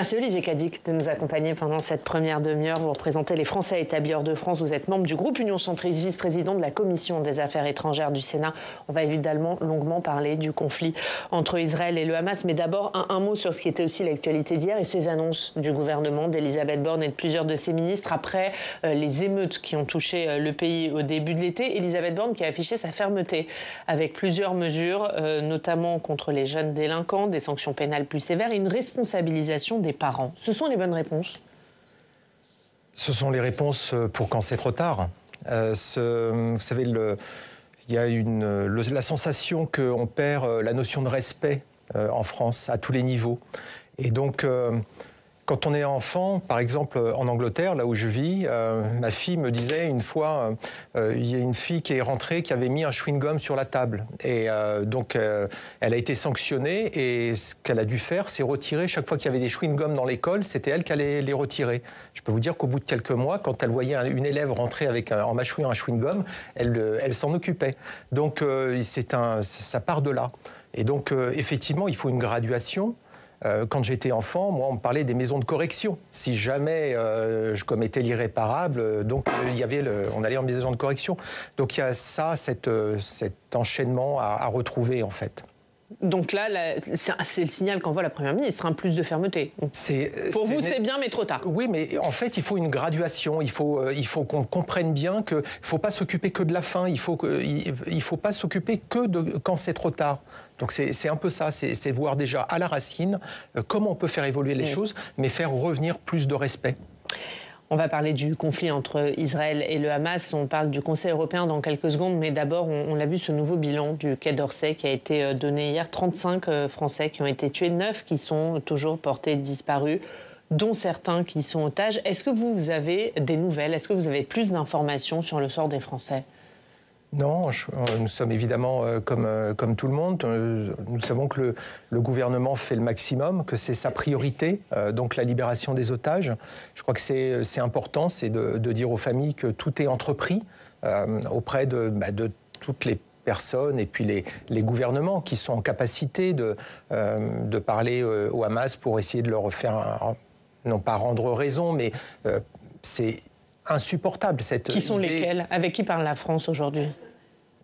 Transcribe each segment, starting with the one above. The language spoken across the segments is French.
Merci Olivier Cadic de nous accompagner pendant cette première demi-heure. Vous représentez les Français établis hors de France. Vous êtes membre du groupe Union Centriste, vice-président de la Commission des Affaires étrangères du Sénat. On va évidemment longuement parler du conflit entre Israël et le Hamas. Mais d'abord, un mot sur ce qui était aussi l'actualité d'hier et ces annonces du gouvernement d'Elisabeth Borne et de plusieurs de ses ministres après les émeutes qui ont touché le pays au début de l'été. Elisabeth Borne qui a affiché sa fermeté avec plusieurs mesures, notamment contre les jeunes délinquants, des sanctions pénales plus sévères et une responsabilisation des parents. Ce sont les bonnes réponses? Ce sont les réponses pour quand c'est trop tard. Vous savez, il y a la sensation qu'on perd la notion de respect en France à tous les niveaux. Et donc, quand on est enfant, par exemple en Angleterre, là où je vis, ma fille me disait une fois, il y a une fille qui est rentrée qui avait mis un chewing-gum sur la table. Et donc, elle a été sanctionnée et ce qu'elle a dû faire, c'est retirer, chaque fois qu'il y avait des chewing-gums dans l'école, c'était elle qui allait les retirer. Je peux vous dire qu'au bout de quelques mois, quand elle voyait une élève rentrer en mâchouillant un chewing-gum, elle s'en occupait. Donc, ça part de là. Et donc, effectivement, il faut une graduation. Quand j'étais enfant, moi, on me parlait des maisons de correction. Si jamais je commettais l'irréparable, donc on allait en maison de correction. Donc il y a ça, cet enchaînement à retrouver en fait. Donc là, c'est le signal qu'envoie la Première ministre, plus de fermeté. Pour vous, c'est bien, mais trop tard. Oui, mais en fait, il faut une graduation. Il faut qu'on comprenne bien qu'il ne faut pas s'occuper que de la fin. Il faut pas s'occuper que de quand c'est trop tard. Donc c'est un peu ça, c'est voir déjà à la racine comment on peut faire évoluer les choses, mais faire revenir plus de respect. On va parler du conflit entre Israël et le Hamas. On parle du Conseil européen dans quelques secondes. Mais d'abord, on l'a vu, ce nouveau bilan du Quai d'Orsay qui a été donné hier. 35 Français qui ont été tués, 9 qui sont toujours portés disparus, dont certains qui sont otages. Est-ce que vous avez des nouvelles? Est-ce que vous avez plus d'informations sur le sort des Français? Non, nous sommes évidemment comme tout le monde. Nous savons que le gouvernement fait le maximum, que c'est sa priorité, donc la libération des otages. Je crois que c'est important, c'est de dire aux familles que tout est entrepris auprès de toutes les personnes et puis les gouvernements qui sont en capacité de parler au Hamas pour essayer de leur faire, non pas rendre raison, mais c'est insupportable cette Qui sont lesquels? Avec qui parle la France aujourd'hui?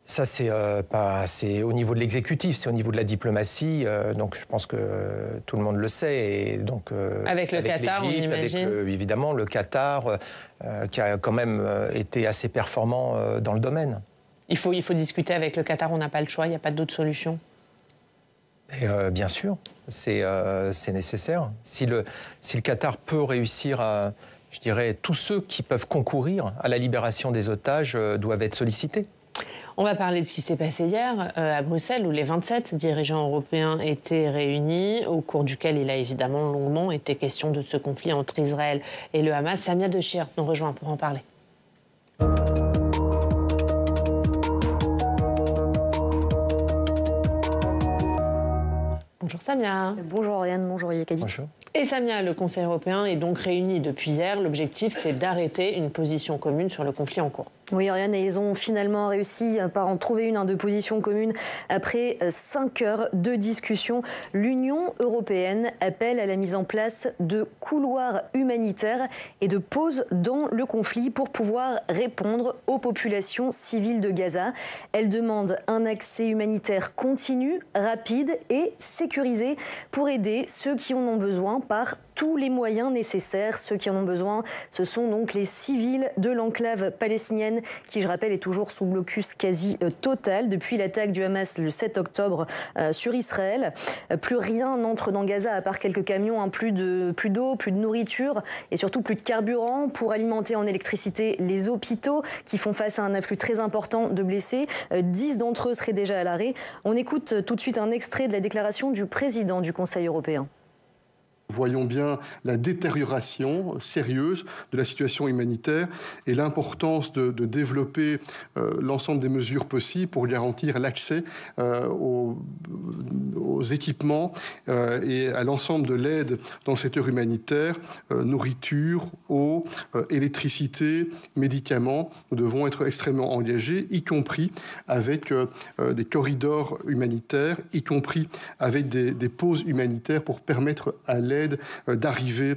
Ça, c'est au niveau de l'exécutif, c'est au niveau de la diplomatie. Donc, je pense que tout le monde le sait. Et donc, avec le Qatar, on imagine. Avec, évidemment, le Qatar, qui a quand même été assez performant dans le domaine. Il faut discuter avec le Qatar, on n'a pas le choix, il n'y a pas d'autre solution. Et, bien sûr, c'est nécessaire. Si le Qatar peut réussir à... Je dirais, tous ceux qui peuvent concourir à la libération des otages doivent être sollicités. On va parler de ce qui s'est passé hier à Bruxelles, où les 27 dirigeants européens étaient réunis, au cours duquel il a évidemment longuement été question de ce conflit entre Israël et le Hamas. Samia Dechir nous rejoint pour en parler. Bonjour Samia. Bonjour Oriane, bonjour Yekadi. Bonjour. Et Samia, le Conseil européen est donc réuni depuis hier. L'objectif, c'est d'arrêter une position commune sur le conflit en cours. Oui, Oriane, et ils ont finalement réussi par en trouver une de position commune après 5 heures de discussion. L'Union européenne appelle à la mise en place de couloirs humanitaires et de pauses dans le conflit pour pouvoir répondre aux populations civiles de Gaza. Elle demande un accès humanitaire continu, rapide et sécurisé pour aider ceux qui en ont besoin par tous les moyens nécessaires. Ceux qui en ont besoin, ce sont donc les civils de l'enclave palestinienne qui, je rappelle, est toujours sous blocus quasi total depuis l'attaque du Hamas le 7 octobre sur Israël. Plus rien n'entre dans Gaza à part quelques camions, plus d'eau, plus de nourriture et surtout plus de carburant pour alimenter en électricité les hôpitaux qui font face à un afflux très important de blessés. 10 d'entre eux seraient déjà à l'arrêt. On écoute tout de suite un extrait de la déclaration du président du Conseil européen. Voyons bien la détérioration sérieuse de la situation humanitaire et l'importance de développer l'ensemble des mesures possibles pour garantir l'accès aux équipements et à l'ensemble de l'aide dans le secteur humanitaire, nourriture, eau, électricité, médicaments. Nous devons être extrêmement engagés, y compris avec des corridors humanitaires, y compris avec des pauses humanitaires pour permettre à l'aide l'aide d'arriver.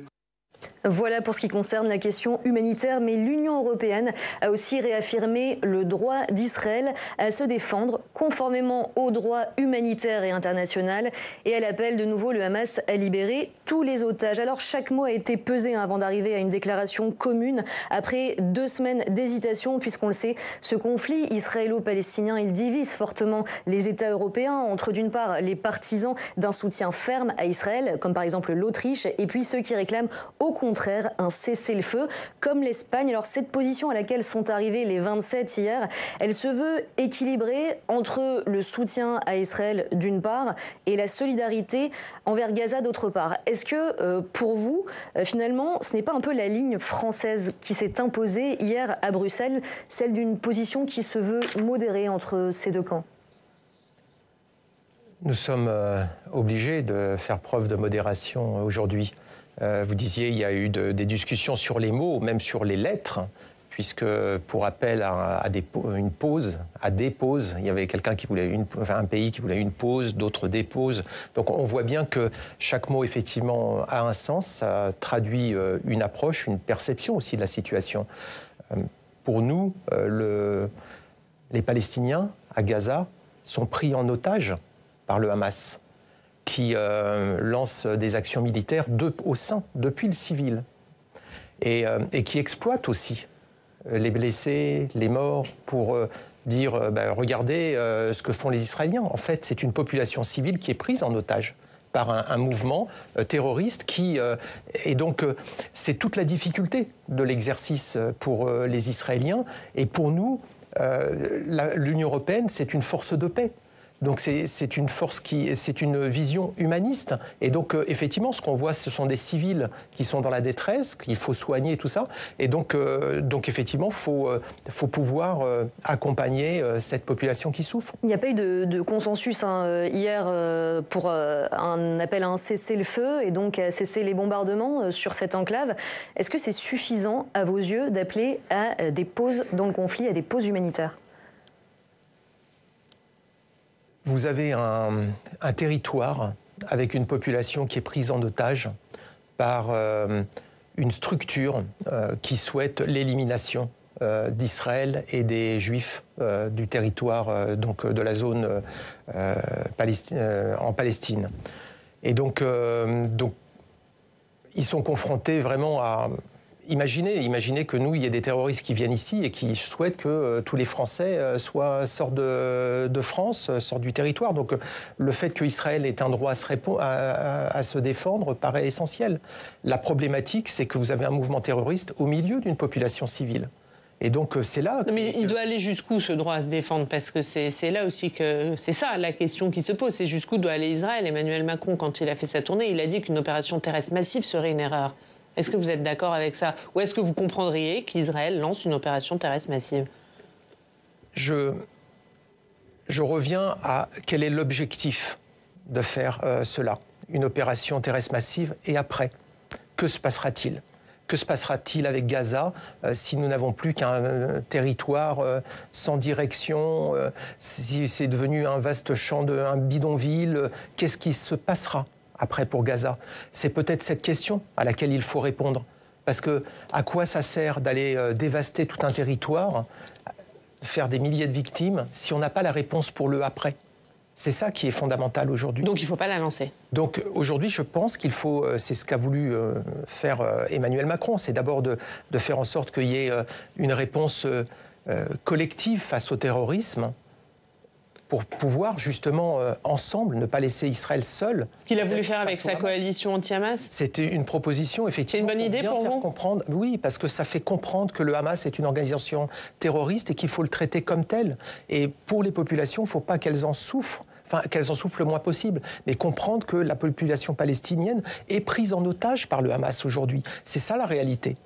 Voilà pour ce qui concerne la question humanitaire, mais l'Union européenne a aussi réaffirmé le droit d'Israël à se défendre conformément au droit humanitaire et international, et elle appelle de nouveau le Hamas à libérer tous les otages. Alors chaque mot a été pesé avant d'arriver à une déclaration commune après 2 semaines d'hésitation, puisqu'on le sait, ce conflit israélo-palestinien, il divise fortement les États européens entre d'une part les partisans d'un soutien ferme à Israël, comme par exemple l'Autriche, et puis ceux qui réclament au contraire un cessez-le-feu, comme l'Espagne. Alors cette position à laquelle sont arrivés les 27 hier, elle se veut équilibrée entre le soutien à Israël d'une part et la solidarité envers Gaza d'autre part. Est-ce que pour vous, finalement, ce n'est pas un peu la ligne française qui s'est imposée hier à Bruxelles, celle d'une position qui se veut modérée entre ces deux camps ? Nous sommes obligés de faire preuve de modération aujourd'hui. Vous disiez, il y a eu des discussions sur les mots, même sur les lettres, puisque pour rappel à des pauses, il y avait quelqu'un qui voulait un pays qui voulait une pause, d'autres des pauses. Donc on voit bien que chaque mot effectivement a un sens, ça traduit une approche, une perception aussi de la situation. Pour nous, les Palestiniens à Gaza sont pris en otage par le Hamas, qui lance des actions militaires au sein, depuis le civil, et qui exploite aussi les blessés, les morts, pour dire regardez ce que font les Israéliens. En fait, c'est une population civile qui est prise en otage par un mouvement terroriste et donc c'est toute la difficulté de l'exercice pour les Israéliens. Et pour nous, l'Union européenne, c'est une force de paix. Donc c'est une force c'est une vision humaniste. Et donc effectivement, ce qu'on voit, ce sont des civils qui sont dans la détresse, qu'il faut soigner, tout ça. Et donc effectivement, faut pouvoir accompagner cette population qui souffre. Il n'y a pas eu de consensus hier pour un appel à un cessez-le-feu et donc à cesser les bombardements sur cette enclave. Est-ce que c'est suffisant à vos yeux d'appeler à des pauses dans le conflit, à des pauses humanitaires ? Vous avez un territoire avec une population qui est prise en otage par une structure qui souhaite l'élimination d'Israël et des Juifs du territoire donc de la zone en Palestine. Et donc ils sont confrontés vraiment à... Imaginez que nous, il y ait des terroristes qui viennent ici et qui souhaitent que tous les Français sortent de France, sortent du territoire. Donc le fait qu'Israël ait un droit à se défendre paraît essentiel. La problématique, c'est que vous avez un mouvement terroriste au milieu d'une population civile. Et donc c'est là... Mais il doit aller jusqu'où ce droit à se défendre? Parce que c'est là aussi que... C'est ça la question qui se pose, c'est jusqu'où doit aller Israël. Emmanuel Macron, quand il a fait sa tournée, il a dit qu'une opération terrestre massive serait une erreur. Est-ce que vous êtes d'accord avec ça? Ou est-ce que vous comprendriez qu'Israël lance une opération terrestre massive? Je reviens à quel est l'objectif de faire cela, une opération terrestre massive, et après, que se passera-t-il? Que se passera-t-il avec Gaza si nous n'avons plus qu'un territoire sans direction, si c'est devenu un vaste champ, un bidonville? Qu'est-ce qui se passera après pour Gaza? C'est peut-être cette question à laquelle il faut répondre. Parce que à quoi ça sert d'aller dévaster tout un territoire, faire des milliers de victimes, si on n'a pas la réponse pour le après? C'est ça qui est fondamental aujourd'hui. Donc il ne faut pas la lancer. Donc aujourd'hui, je pense qu'il faut, c'est ce qu'a voulu faire Emmanuel Macron, c'est d'abord de faire en sorte qu'il y ait une réponse collective face au terrorisme, pour pouvoir justement ensemble ne pas laisser Israël seul. Ce qu'il a voulu faire avec sa coalition anti-Hamas. C'était une proposition effectivement. C'est une bonne idée pour vous? Comprendre, oui, parce que ça fait comprendre que le Hamas est une organisation terroriste et qu'il faut le traiter comme tel. Et pour les populations, il ne faut pas qu'elles en souffrent. Enfin, qu'elles en souffrent le moins possible, mais comprendre que la population palestinienne est prise en otage par le Hamas aujourd'hui. C'est ça la réalité.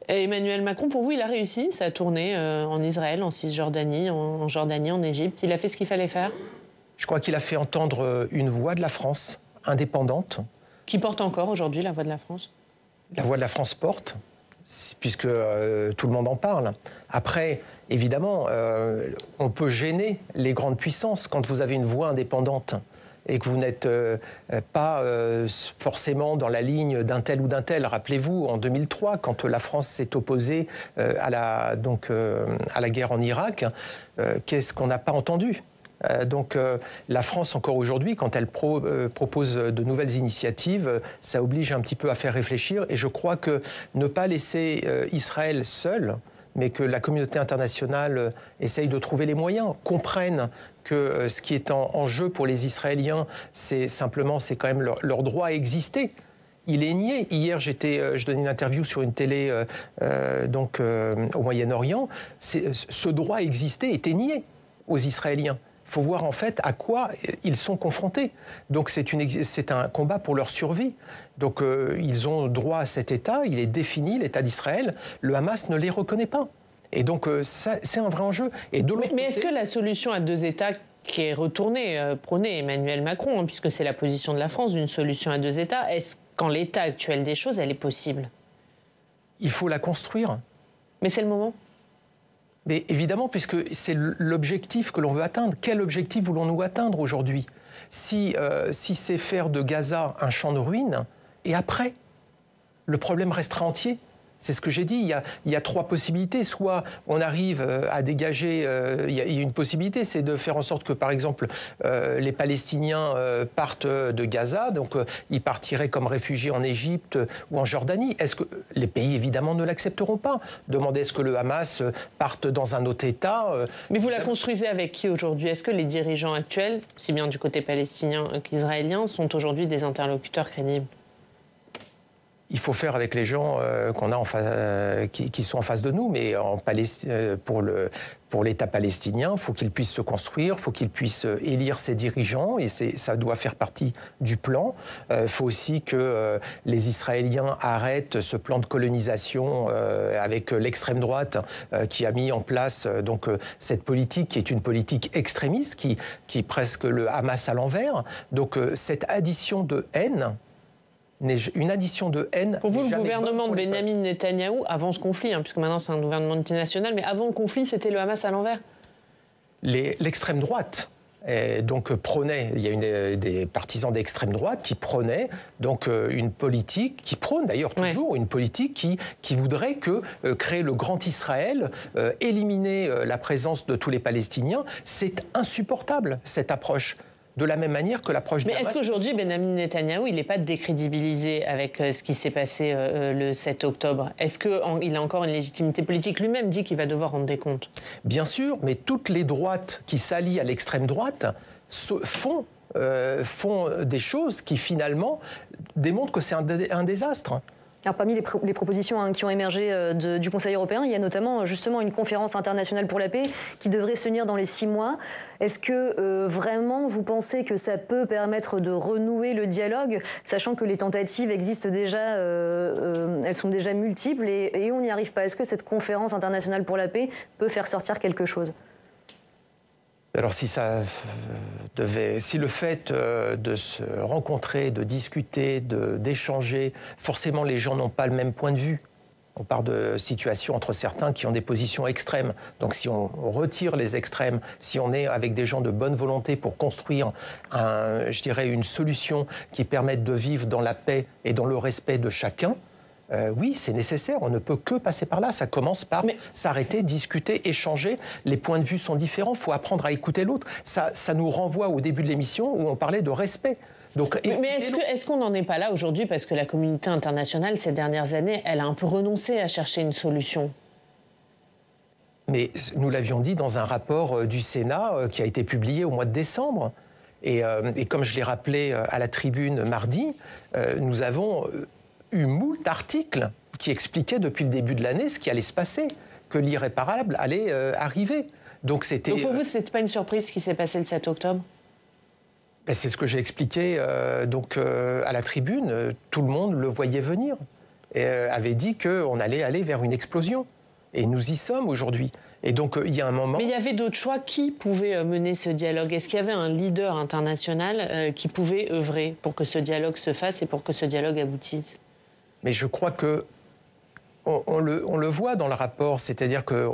Et Emmanuel Macron, pour vous, il a réussi sa tournée en Israël, en Cisjordanie, en Jordanie, en Égypte. Il a fait ce qu'il fallait faire? Je crois qu'il a fait entendre une voix de la France indépendante. Qui porte encore aujourd'hui la voix de la France? La voix de la France porte, puisque tout le monde en parle. Après, évidemment, on peut gêner les grandes puissances quand vous avez une voix indépendante et que vous n'êtes pas forcément dans la ligne d'un tel ou d'un tel. Rappelez-vous, en 2003, quand la France s'est opposée à la guerre en Irak, qu'est-ce qu'on n'a pas entendu ? Donc la France, encore aujourd'hui, quand elle propose de nouvelles initiatives, ça oblige un petit peu à faire réfléchir. Et je crois que ne pas laisser Israël seul, mais que la communauté internationale essaye de trouver les moyens, comprenne que ce qui est en jeu pour les Israéliens, c'est quand même leur droit à exister. Il est nié. Hier, je donnais une interview sur une télé au Moyen-Orient. Ce droit à exister était nié aux Israéliens. Il faut voir en fait à quoi ils sont confrontés. Donc c'est un combat pour leur survie. Donc ils ont droit à cet État, il est défini, l'État d'Israël. Le Hamas ne les reconnaît pas. Et donc c'est un vrai enjeu. Et mais est-ce que la solution à deux États qui est prônée Emmanuel Macron, puisque c'est la position de la France d'une solution à deux États, est-ce qu'en l'état actuel des choses, elle est possible ? Il faut la construire. Mais c'est le moment ? Mais évidemment, puisque c'est l'objectif que l'on veut atteindre. Quel objectif voulons-nous atteindre aujourd'hui ? Si c'est faire de Gaza un champ de ruines, et après, le problème restera entier. C'est ce que j'ai dit, il y a trois possibilités. Soit on arrive à dégager, il y a une possibilité, c'est de faire en sorte que, par exemple, les Palestiniens partent de Gaza, donc ils partiraient comme réfugiés en Égypte ou en Jordanie. Est-ce que les pays, évidemment, ne l'accepteront pas ? Demander est-ce que le Hamas parte dans un autre État Mais vous la construisez avec qui aujourd'hui ? Est-ce que les dirigeants actuels, aussi bien du côté palestinien qu'israélien, sont aujourd'hui des interlocuteurs crédibles ? Il faut faire avec les gens qu'on a qui sont en face de nous, mais pour l'État palestinien, il faut qu'il puisse se construire, il faut qu'il puisse élire ses dirigeants, et ça doit faire partie du plan. Il faut aussi que les Israéliens arrêtent ce plan de colonisation avec l'extrême droite qui a mis en place cette politique qui est une politique extrémiste, qui est presque le Hamas à l'envers. Donc cette addition de haine, une addition de haine. Pour vous, le gouvernement de Benyamin Netanyahou, avant ce conflit, puisque maintenant c'est un gouvernement multinational, mais avant le conflit, c'était le Hamas à l'envers ? L'extrême droite prônait, il y a des partisans d'extrême droite qui prônaient une politique, qui prône d'ailleurs toujours une politique qui voudrait créer le grand Israël, éliminer la présence de tous les Palestiniens. C'est insupportable, cette approche. De la même manière que l'approche de Hamas. Mais est-ce qu'aujourd'hui, Benyamin Netanyahou, il n'est pas décrédibilisé avec ce qui s'est passé le 7 octobre ? Est-ce qu'il a encore une légitimité politique ? Lui-même dit qu'il va devoir rendre des comptes. Bien sûr, mais toutes les droites qui s'allient à l'extrême droite font des choses qui finalement démontrent que c'est un désastre. Alors, parmi les propositions qui ont émergé du Conseil européen, il y a notamment justement une conférence internationale pour la paix qui devrait se tenir dans les 6 mois. Est-ce que vraiment vous pensez que ça peut permettre de renouer le dialogue, sachant que les tentatives existent déjà, elles sont déjà multiples et on n'y arrive pas ? Est-ce que cette conférence internationale pour la paix peut faire sortir quelque chose ? Alors si le fait de se rencontrer, de discuter, d'échanger, forcément les gens n'ont pas le même point de vue. On parle de situations entre certains qui ont des positions extrêmes. Donc si on retire les extrêmes, si on est avec des gens de bonne volonté pour construire une solution qui permette de vivre dans la paix et dans le respect de chacun, oui, c'est nécessaire, on ne peut que passer par là. Ça commence par s'arrêter, discuter, échanger. Les points de vue sont différents, il faut apprendre à écouter l'autre. Ça nous renvoie au début de l'émission où on parlait de respect. Donc, mais est-ce qu'on n'en est pas là aujourd'hui parce que la communauté internationale, ces dernières années, elle a un peu renoncé à chercher une solution ? Mais nous l'avions dit dans un rapport du Sénat qui a été publié au mois de décembre. Et comme je l'ai rappelé à la tribune mardi, nous avons eu moult articles qui expliquaient depuis le début de l'année ce qui allait se passer, que l'irréparable allait arriver. Donc pour vous, ce n'était pas une surprise ce qui s'est passé le 7 octobre ? C'est ce que j'ai expliqué à la tribune. Tout le monde le voyait venir et avait dit qu'on allait aller vers une explosion. Et nous y sommes aujourd'hui. Et donc, il y a un moment... Mais il y avait d'autres choix. Qui pouvait mener ce dialogue ? Est-ce qu'il y avait un leader international qui pouvait œuvrer pour que ce dialogue se fasse et pour que ce dialogue aboutisse ? Mais je crois que on le voit dans le rapport, c'est-à-dire que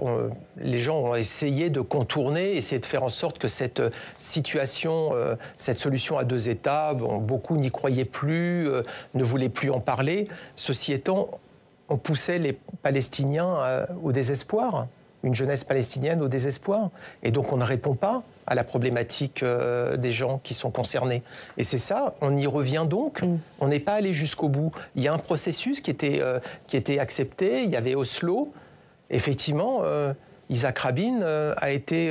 les gens ont essayé de contourner, essayer de faire en sorte que cette situation, cette solution à 2 États, beaucoup n'y croyaient plus, ne voulaient plus en parler. Ceci étant, on poussait les Palestiniens au désespoir, une jeunesse palestinienne au désespoir. Et donc on ne répond pas à la problématique des gens qui sont concernés. Et c'est ça, on y revient donc. On n'est pas allé jusqu'au bout. Il y a un processus qui était accepté, il y avait Oslo. Effectivement, Yitzhak Rabin a été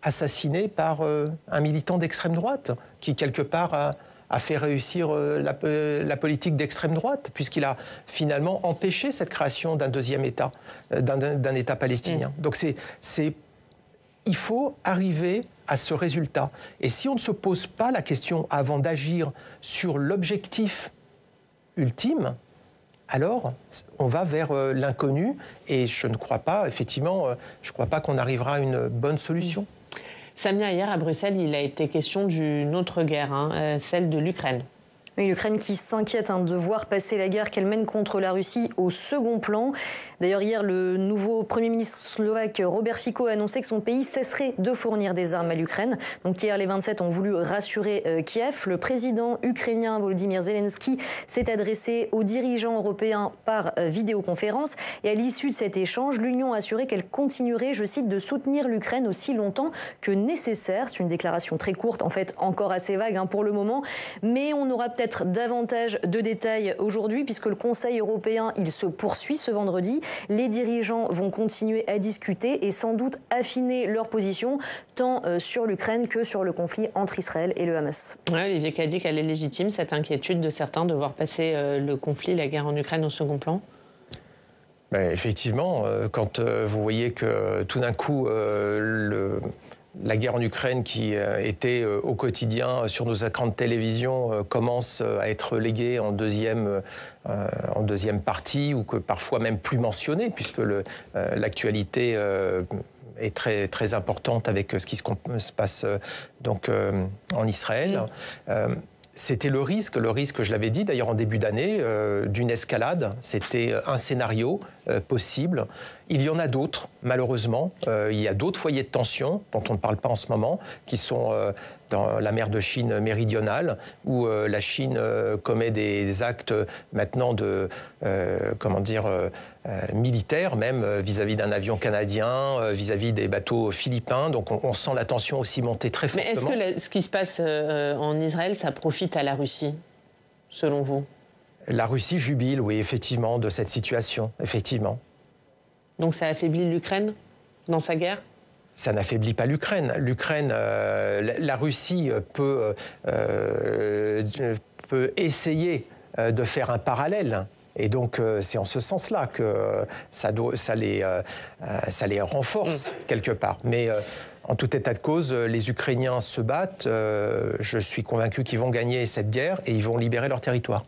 assassiné par un militant d'extrême droite qui, quelque part, a fait réussir la politique d'extrême droite, puisqu'il a finalement empêché cette création d'un 2e État, d'un État palestinien. Donc il faut arriver à ce résultat. Et si on ne se pose pas la question avant d'agir sur l'objectif ultime, alors on va vers l'inconnu. Et je ne crois pas, effectivement, qu'on arrivera à une bonne solution. Samia, hier à Bruxelles, il a été question d'une autre guerre, celle de l'Ukraine. Oui, l'Ukraine qui s'inquiète de voir passer la guerre qu'elle mène contre la Russie au second plan. D'ailleurs, hier, le nouveau Premier ministre slovaque Robert Fico a annoncé que son pays cesserait de fournir des armes à l'Ukraine. Donc hier, les 27 ont voulu rassurer Kiev. Le président ukrainien Volodymyr Zelensky s'est adressé aux dirigeants européens par vidéoconférence. Et à l'issue de cet échange, l'Union a assuré qu'elle continuerait, je cite, de soutenir l'Ukraine aussi longtemps que nécessaire. C'est une déclaration très courte, en fait, encore assez vague pour le moment. Mais on aura peut-être davantage de détails aujourd'hui puisque le Conseil européen, il se poursuit ce vendredi. Les dirigeants vont continuer à discuter et sans doute affiner leur position tant sur l'Ukraine que sur le conflit entre Israël et le Hamas. Ouais, Olivier Cadic, elle est légitime, cette inquiétude de certains de voir passer le conflit, la guerre en Ukraine au second plan? Effectivement, quand vous voyez que tout d'un coup, la guerre en Ukraine qui était au quotidien sur nos écrans de télévision commence à être reléguée en deuxième partie ou que parfois même plus mentionnée puisque l'actualité est très, très importante avec ce qui se passe donc, en Israël. C'était le risque, je l'avais dit d'ailleurs en début d'année, d'une escalade. C'était un scénario possible. Il y en a d'autres, malheureusement. Il y a d'autres foyers de tension dont on ne parle pas en ce moment, qui sont dans la mer de Chine méridionale, où la Chine commet des actes maintenant de, militaires, même vis-à-vis d'un avion canadien, vis-à-vis des bateaux philippins. Donc on sent la tension aussi monter très fortement. Mais est-ce que ce qui se passe en Israël, ça profite à la Russie, selon vous? La Russie jubile, oui, effectivement, de cette situation, effectivement. Donc ça affaiblit l'Ukraine dans sa guerre? Ça n'affaiblit pas l'Ukraine. La Russie peut essayer de faire un parallèle. Et donc, c'est en ce sens-là que ça les renforce quelque part. Mais en tout état de cause, les Ukrainiens se battent. Je suis convaincu qu'ils vont gagner cette guerre et ils vont libérer leur territoire.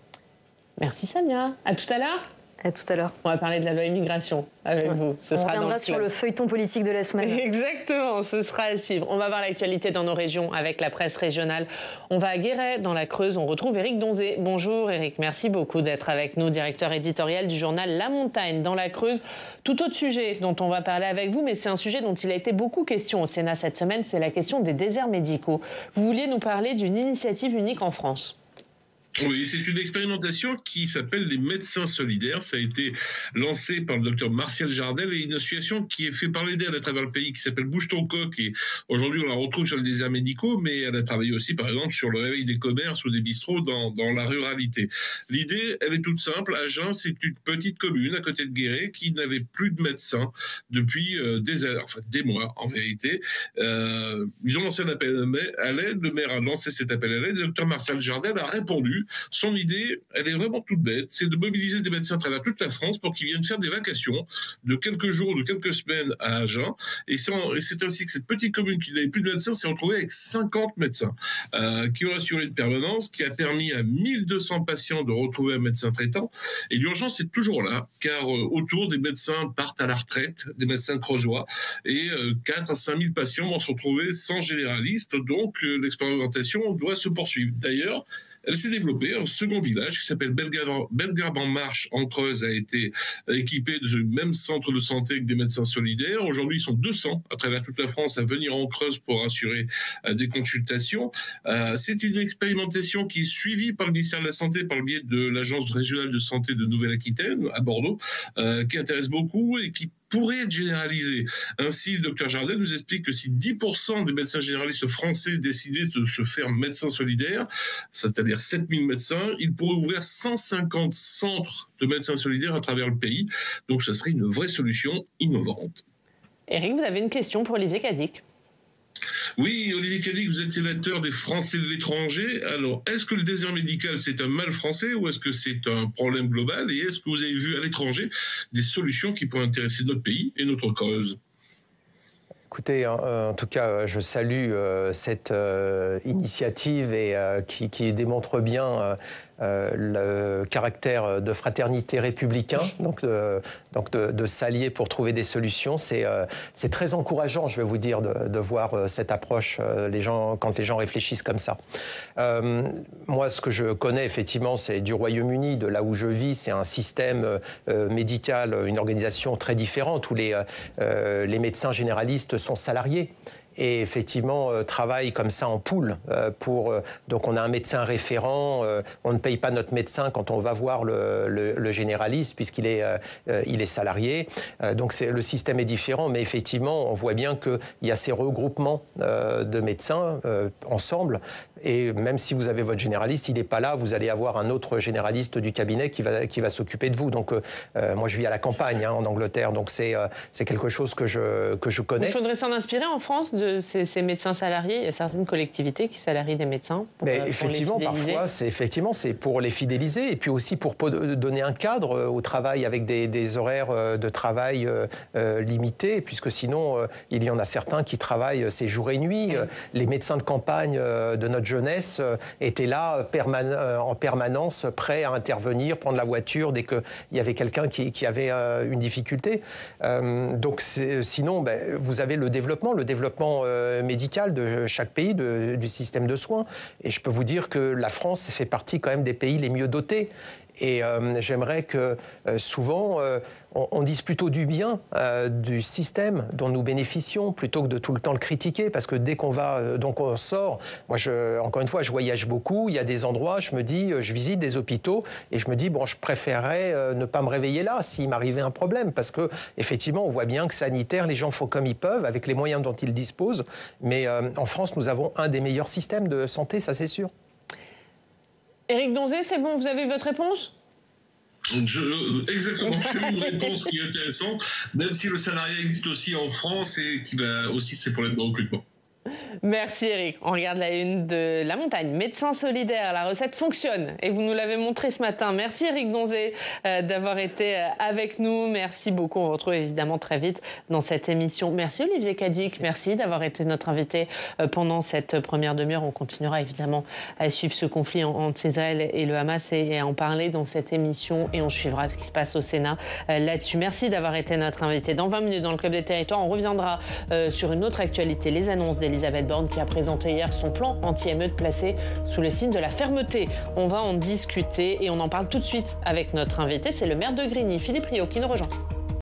Merci Samia. À tout à l'heure. À tout à l'heure. On va parler de la loi immigration avec vous. On reviendra sur le feuilleton politique de la semaine. Exactement, ce sera à suivre. On va voir l'actualité dans nos régions avec la presse régionale. On va à Guéret, dans la Creuse. On retrouve Éric Donzé. Bonjour Éric, merci beaucoup d'être avec nous, directeur éditorial du journal La Montagne dans la Creuse. Tout autre sujet dont on va parler avec vous, mais c'est un sujet dont il a été beaucoup question au Sénat cette semaine, c'est la question des déserts médicaux. Vous vouliez nous parler d'une initiative unique en France. Oui, c'est une expérimentation qui s'appelle les médecins solidaires. Ça a été lancé par le docteur Martial Jardel et une association qui est fait parler d'elle à travers le pays qui s'appelle Bouge ton coq. Et aujourd'hui, on la retrouve sur les déserts médicaux, mais elle a travaillé aussi, par exemple, sur le réveil des commerces ou des bistrots dans la ruralité. L'idée, elle est toute simple. Agen, c'est une petite commune à côté de Guéret qui n'avait plus de médecins depuis des mois, en vérité. Ils ont lancé un appel à l'aide. Le maire a lancé cet appel à l'aide. Le docteur Martial Jardel a répondu. Son idée, elle est vraiment toute bête, c'est de mobiliser des médecins à travers toute la France pour qu'ils viennent faire des vacations de quelques jours, de quelques semaines à Agen. Et c'est ainsi que cette petite commune qui n'avait plus de médecins s'est retrouvée avec 50 médecins qui ont assuré une permanence, qui a permis à 1200 patients de retrouver un médecin traitant. Et l'urgence est toujours là, car autour des médecins partent à la retraite, des médecins creusois, et 4 à 5 000 patients vont se retrouver sans généraliste. Donc l'expérimentation doit se poursuivre. D'ailleurs, Elle s'est développée. Un second village qui s'appelle Bellegarde-en-Marche en Creuse a été équipé de ce même centre de santé avec des médecins solidaires. Aujourd'hui, ils sont 200 à travers toute la France à venir en Creuse pour assurer des consultations. C'est une expérimentation qui est suivie par le ministère de la Santé par le biais de l'Agence régionale de santé de Nouvelle-Aquitaine à Bordeaux, qui intéresse beaucoup et qui pourrait être généralisée. Ainsi, le docteur Jardel nous explique que si 10% des médecins généralistes français décidaient de se faire médecins solidaires, c'est-à-dire 7000 médecins, ils pourraient ouvrir 150 centres de médecins solidaires à travers le pays. Donc, ça serait une vraie solution innovante. Éric, vous avez une question pour Olivier Cadic. Oui, Olivier Cadic, vous êtes sénateur des Français de l'étranger. Alors, est-ce que le désert médical, c'est un mal français ou est-ce que c'est un problème global? Et est-ce que vous avez vu à l'étranger des solutions qui pourraient intéresser notre pays et notre Creuse? Écoutez, en tout cas, je salue cette initiative et qui démontre bien le caractère de fraternité républicain, donc de s'allier pour trouver des solutions. C'est très encourageant, je vais vous dire, de voir cette approche quand les gens réfléchissent comme ça. Moi, ce que je connais, effectivement, c'est du Royaume-Uni, de là où je vis. C'est un système médical, une organisation très différente où les médecins généralistes sont salariés. Et effectivement, travaille comme ça en pool. Donc on a un médecin référent, on ne paye pas notre médecin quand on va voir le généraliste puisqu'il est salarié. Donc le système est différent, mais effectivement, on voit bien qu'il y a ces regroupements de médecins ensemble. Et même si vous avez votre généraliste, il n'est pas là, vous allez avoir un autre généraliste du cabinet qui va s'occuper de vous. Donc moi, je vis à la campagne en Angleterre, donc c'est quelque chose que je connais. Il faudrait s'en inspirer en France de ces médecins salariés. Il y a certaines collectivités qui salarient des médecins. Mais effectivement, parfois, c'est pour les fidéliser et puis aussi pour donner un cadre au travail avec des horaires de travail limités, puisque sinon, il y en a certains qui travaillent ces jours et nuits. Les médecins de campagne de notre jeunesse étaient là en permanence, prêts à intervenir, prendre la voiture dès qu'il y avait quelqu'un qui avait une difficulté. Donc sinon, vous avez le développement médical de chaque pays, du système de soins. Et je peux vous dire que la France fait partie quand même des pays les mieux dotés. Et j'aimerais que souvent on dise plutôt du bien du système dont nous bénéficions plutôt que de tout le temps le critiquer, parce que dès qu'on sort, moi encore une fois je voyage beaucoup, il y a des endroits, je visite des hôpitaux et je me dis je préférerais ne pas me réveiller là s'il m'arrivait un problème, parce que effectivement on voit bien que sanitaire les gens font comme ils peuvent avec les moyens dont ils disposent, mais en France nous avons un des meilleurs systèmes de santé, ça c'est sûr. Éric Donzé, c'est bon, vous avez votre réponse ? Exactement, c'est une réponse qui est intéressante, même si le salariat existe aussi en France et qu'il a aussi ses problèmes de recrutement. Merci Éric. On regarde la une de La Montagne. Médecins solidaires, la recette fonctionne et vous nous l'avez montré ce matin. Merci Éric Donzé d'avoir été avec nous. Merci beaucoup. On vous retrouve évidemment très vite dans cette émission. Merci Olivier Cadic. Merci d'avoir été notre invité pendant cette première demi-heure. On continuera évidemment à suivre ce conflit entre Israël et le Hamas et à en parler dans cette émission. Et on suivra ce qui se passe au Sénat là-dessus. Merci d'avoir été notre invité. Dans 20 minutes dans le Club des Territoires, on reviendra sur une autre actualité. Les annonces d'Elisabeth Borne qui a présenté hier son plan anti-émeute placé sous le signe de la fermeté. On va en discuter et on en parle tout de suite avec notre invité. C'est le maire de Grigny, Philippe Rio, qui nous rejoint.